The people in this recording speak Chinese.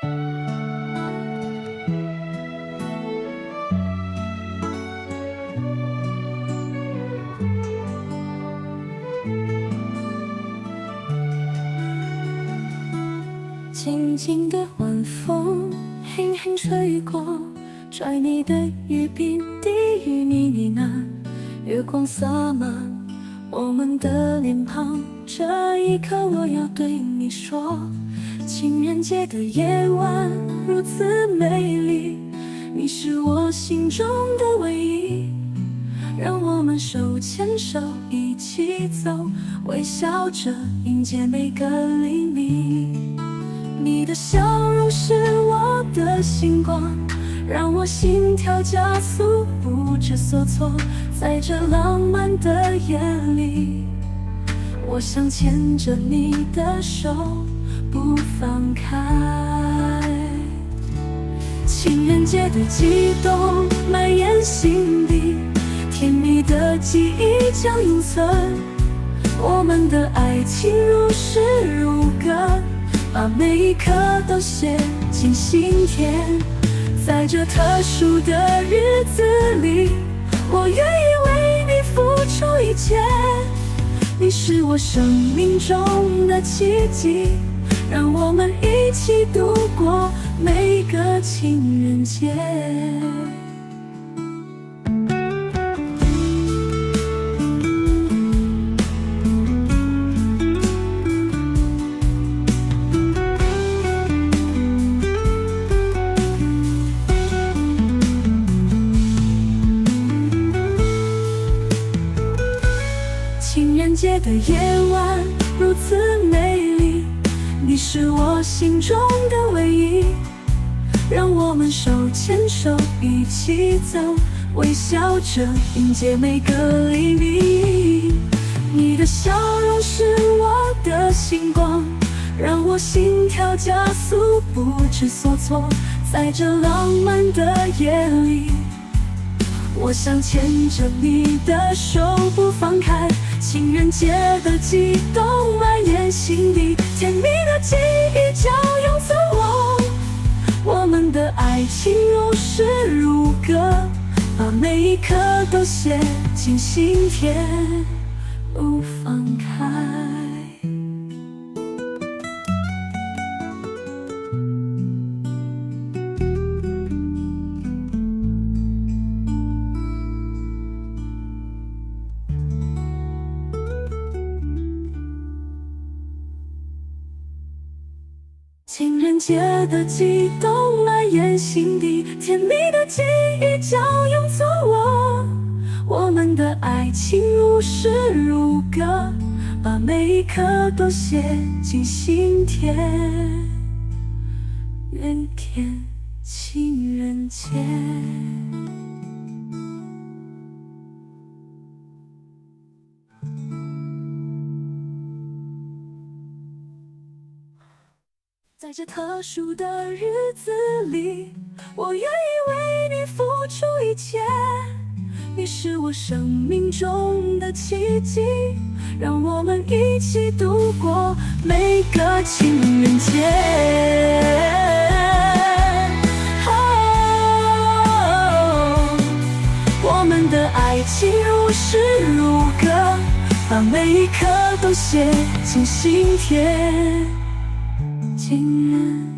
静静的晚风轻轻吹过，拽你的雨鬓，低语呢呢喃，月光洒满我们的脸庞。这一刻我要对你说，情人节的夜晚如此美丽，你是我心中的唯一。让我们手牵手一起走，微笑着迎接每个黎明。你的笑容是我的星光，让我心跳加速，不知所措。在这浪漫的夜里，我想牵着你的手不放开。情人节的悸动蔓延心底，甜蜜的记忆将永存。我们的爱情如诗如歌，把每一刻都写进心田。在这特殊的日子里，我愿意为你付出一切。你是我生命中的奇迹，让我们一起度过每个情人节。情人节的夜晚如此美丽，你是我心中的唯一。让我们手牵手一起走，微笑着迎接每个黎明。你的笑容是我的星光，让我心跳加速，不知所措。在这浪漫的夜里，我想牵着你的手不放开。情人节的悸动蔓延心底，甜蜜的记忆将永存我们的爱情如诗如歌，把每一刻都写进心田不放开。情人节的悸动蔓延心底，甜蜜的记忆将永存我们的爱情如诗如歌，把每一刻都写进心田。愿天情人节。在这特殊的日子里，我愿意为你付出一切。你是我生命中的奇迹，让我们一起度过每个情人节。我们的爱情如诗如歌，把每一刻都写进心田。情人